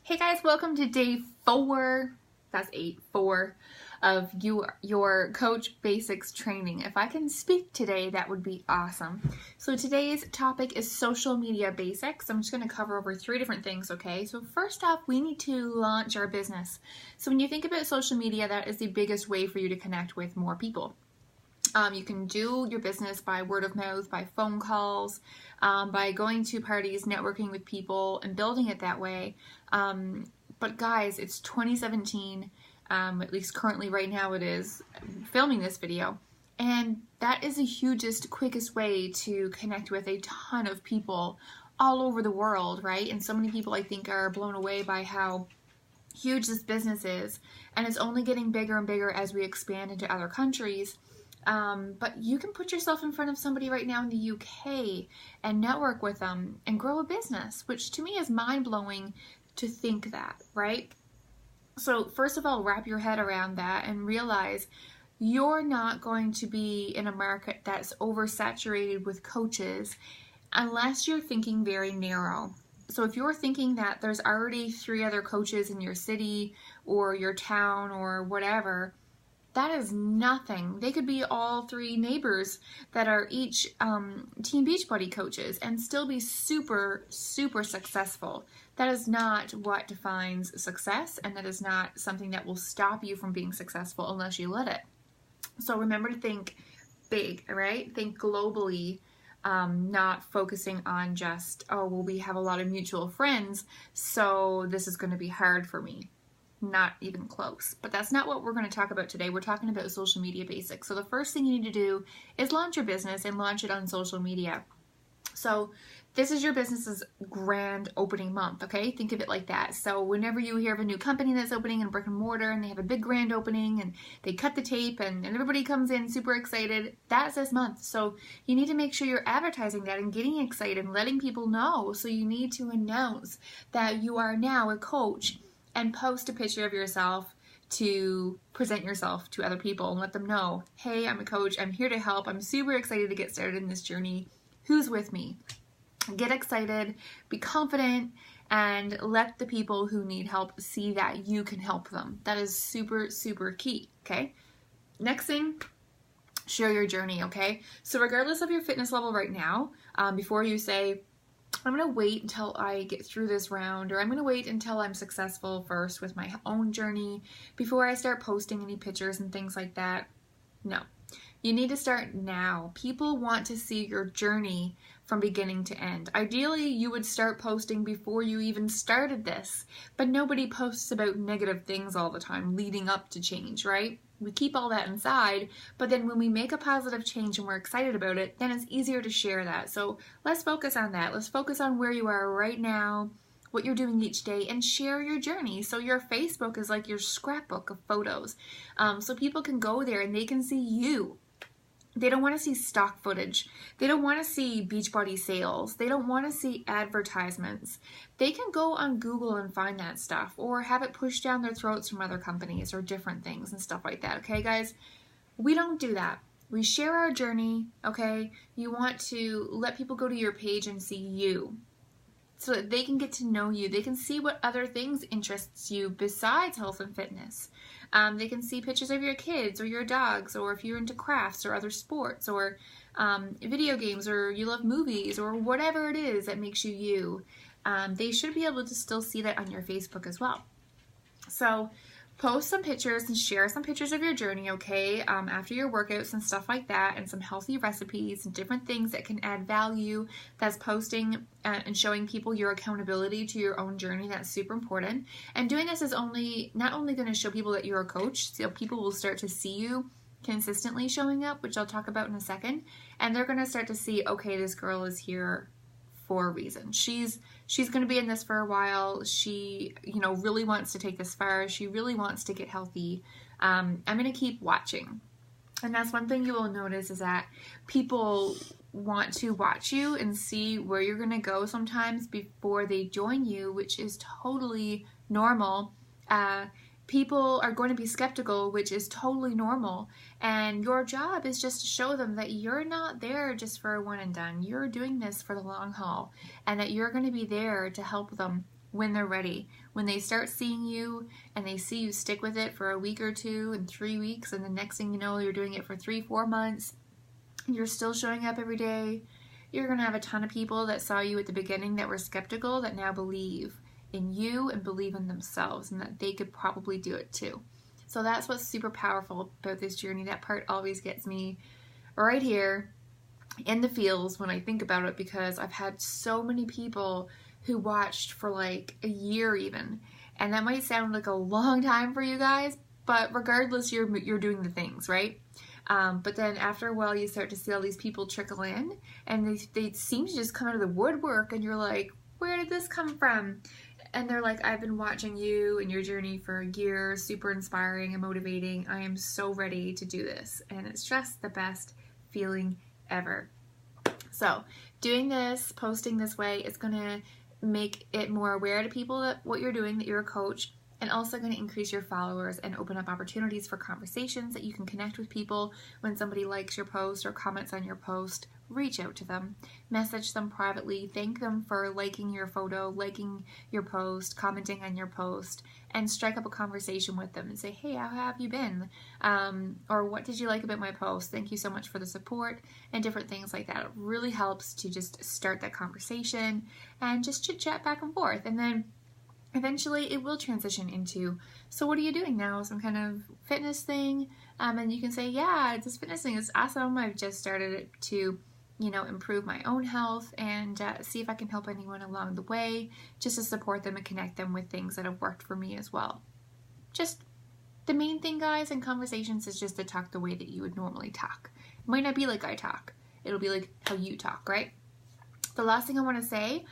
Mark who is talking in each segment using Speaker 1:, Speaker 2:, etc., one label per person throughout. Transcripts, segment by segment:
Speaker 1: Hey guys, welcome to day 4, that's 4 of your Coach Basics training. If I can speak today, that would be awesome. So today's topic is social media basics. I'm just going to cover over 3 different things, okay? So first off, we need to launch our business. So when you think about social media, that is the biggest way for you to connect with more people. You can do your business by word of mouth, by phone calls, by going to parties, networking with people, and building it that way. But guys, it's 2017, at least currently right now it is, filming this video. And that is the hugest, quickest way to connect with a ton of people all over the world, right? And so many people, I think, are blown away by how huge this business is. And it's only getting bigger and bigger as we expand into other countries. But you can put yourself in front of somebody right now in the UK and network with them and grow a business, which to me is mind-blowing to think that, right? So first of all, wrap your head around that and realize you're not going to be in a market that's oversaturated with coaches unless you're thinking very narrow. So if you're thinking that there's already 3 other coaches in your city or your town or whatever, that is nothing. They could be all 3 neighbors that are each Team Beachbody coaches and still be super, super successful. That is not what defines success, and that is not something that will stop you from being successful unless you let it. So remember to think big, all right? Think globally, not focusing on just, oh, well, we have a lot of mutual friends, so this is going to be hard for me. Not even close. But that's not what we're going to talk about today. We're talking about social media basics. So the first thing you need to do is launch your business and launch it on social media. So this is your business's grand opening month, okay? Think of it like that. So whenever you hear of a new company that's opening in brick and mortar and they have a big grand opening and they cut the tape and everybody comes in super excited, that's this month. So you need to make sure you're advertising that and getting excited and letting people know. So you need to announce that you are now a coach and post a picture of yourself to present yourself to other people and let them know, hey, I'm a coach, I'm here to help, I'm super excited to get started in this journey. Who's with me? Get excited, be confident, and let the people who need help see that you can help them. That is super, super key, okay? Next thing, share your journey, okay? So regardless of your fitness level right now, before you say, I'm going to wait until I get through this round, or I'm going to wait until I'm successful first with my own journey before I start posting any pictures and things like that. No. You need to start now. People want to see your journey from beginning to end. Ideally, you would start posting before you even started this, but nobody posts about negative things all the time leading up to change, right? We keep all that inside, but then when we make a positive change and we're excited about it, then it's easier to share that. So let's focus on that. Let's focus on where you are right now, what you're doing each day, and share your journey. So your Facebook is like your scrapbook of photos. So people can go there and they can see you. They don't want to see stock footage. They don't want to see Beachbody sales. They don't want to see advertisements. They can go on Google and find that stuff or have it pushed down their throats from other companies or different things and stuff like that. Okay, guys? We don't do that. We share our journey, okay? You want to let people go to your page and see you so that they can get to know you. They can see what other things interests you besides health and fitness. They can see pictures of your kids or your dogs, or if you're into crafts or other sports or video games, or you love movies, or whatever it is that makes you you. They should be able to still see that on your Facebook as well. So post some pictures and share some pictures of your journey, okay, after your workouts and stuff like that, and some healthy recipes and different things that can add value. That's posting and showing people your accountability to your own journey. That's super important. And doing this is not only going to show people that you're a coach, so people will start to see you consistently showing up, which I'll talk about in a second, and they're going to start to see, okay, this girl is here for a reason. She's going to be in this for a while. She, really wants to take this far. She really wants to get healthy. I'm going to keep watching. And that's one thing you will notice is that people want to watch you and see where you're going to go sometimes before they join you, which is totally normal. People are going to be skeptical, which is totally normal. And your job is just to show them that you're not there just for a one and done. You're doing this for the long haul, and that you're going to be there to help them when they're ready. When they start seeing you and they see you stick with it for a week or two and 3 weeks, and the next thing you know, you're doing it for 3-4 months, and you're still showing up every day, you're going to have a ton of people that saw you at the beginning that were skeptical that now believe in you and believe in themselves and that they could probably do it too. So that's what's super powerful about this journey. That part always gets me right here in the feels when I think about it, because I've had so many people who watched for like a year even, and that might sound like a long time for you guys, but regardless, you're doing the things, right? But then after a while, you start to see all these people trickle in, and they seem to just come out of the woodwork, and you're like, where did this come from? And they're like, I've been watching you and your journey for years, super inspiring and motivating. I am so ready to do this. And it's just the best feeling ever. So doing this, posting this way, is going to make it more aware to people that what you're doing, that you're a coach, and also going to increase your followers and open up opportunities for conversations that you can connect with people. When somebody likes your post or comments on your post, reach out to them, message them privately, thank them for liking your photo, liking your post, commenting on your post, and strike up a conversation with them and say, hey, how have you been? Or what did you like about my post? Thank you so much for the support, and different things like that. It really helps to just start that conversation and just chit chat back and forth. And then eventually it will transition into, so what are you doing now? Some kind of fitness thing. And you can say, yeah, this fitness thing is awesome. I've just started it to, improve my own health and see if I can help anyone along the way, just to support them and connect them with things that have worked for me as well. Just the main thing, guys, in conversations is just to talk the way that you would normally talk. It might not be like I talk. It'll be like how you talk, right? The last thing I want to say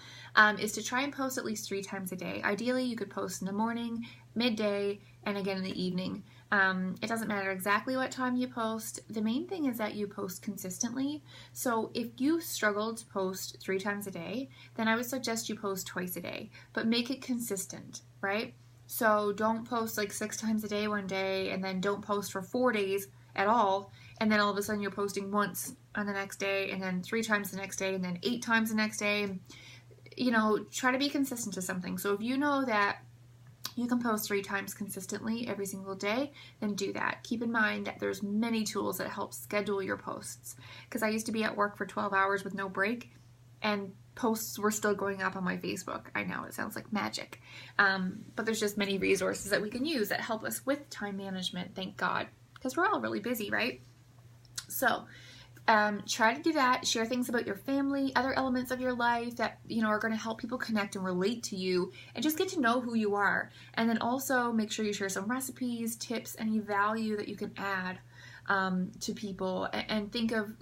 Speaker 1: is to try and post at least 3 times a day. Ideally, you could post in the morning, midday, and again in the evening. It doesn't matter exactly what time you post. The main thing is that you post consistently. So if you struggle to post 3 times a day, then I would suggest you post twice a day, but make it consistent, right? So don't post like 6 times a day one day, and then don't post for 4 days at all, and then all of a sudden you're posting once on the next day, and then 3 times the next day, and then 8 times the next day. Try to be consistent to something. So if you know that you can post 3 times consistently every single day, then do that. Keep in mind that there's many tools that help schedule your posts, because I used to be at work for 12 hours with no break, and posts were still going up on my Facebook. I know it sounds like magic, but there's just many resources that we can use that help us with time management, thank God, because we're all really busy, right? So try to do that. Share things about your family, other elements of your life that are going to help people connect and relate to you, and just get to know who you are. And then also make sure you share some recipes, tips, any value that you can add to people, and think of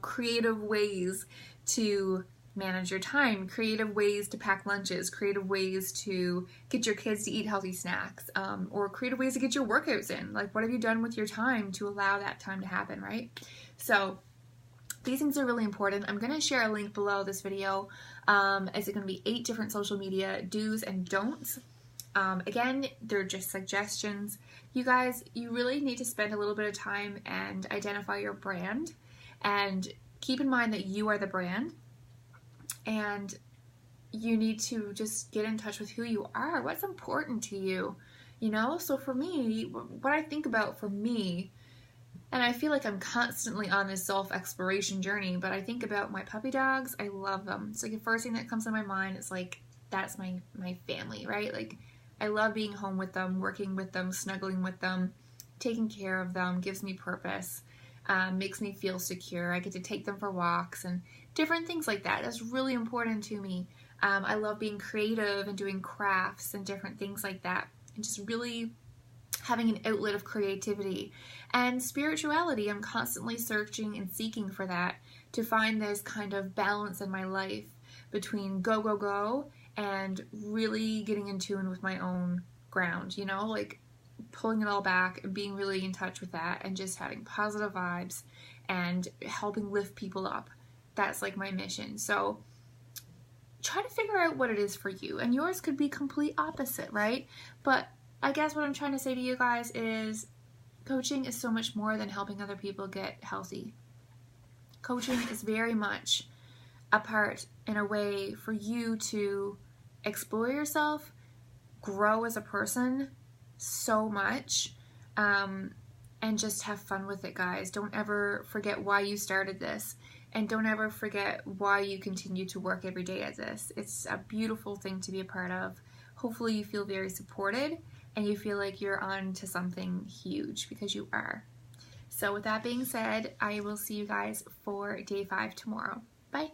Speaker 1: creative ways to manage your time, creative ways to pack lunches, creative ways to get your kids to eat healthy snacks, or creative ways to get your workouts in. Like, what have you done with your time to allow that time to happen, right? So these things are really important. I'm going to share a link below this video. It's going to be 8 different social media do's and don'ts. Again, they're just suggestions. You guys, you really need to spend a little bit of time and identify your brand, and keep in mind that you are the brand, and you need to just get in touch with who you are. What's important to you, So for me, what I think about for me, and I feel like I'm constantly on this self-exploration journey, but I think about my puppy dogs. I love them. It's like the first thing that comes to my mind is like, that's my family, right? Like, I love being home with them, working with them, snuggling with them, taking care of them, gives me purpose, makes me feel secure. I get to take them for walks and different things like that. That's really important to me. I love being creative and doing crafts and different things like that, and just really having an outlet of creativity. And spirituality, I'm constantly searching and seeking for that, to find this kind of balance in my life between go, go, go, and really getting in tune with my own ground, like pulling it all back and being really in touch with that, and just having positive vibes and helping lift people up. That's like my mission. So try to figure out what it is for you, and yours could be complete opposite, right? But I guess what I'm trying to say to you guys is, coaching is so much more than helping other people get healthy. Coaching is very much a part, in a way, for you to explore yourself, grow as a person so much, and just have fun with it, guys. Don't ever forget why you started this, and don't ever forget why you continue to work every day at this. It's a beautiful thing to be a part of. Hopefully you feel very supported and you feel like you're on to something huge, because you are. So with that being said, I will see you guys for day 5 tomorrow. Bye.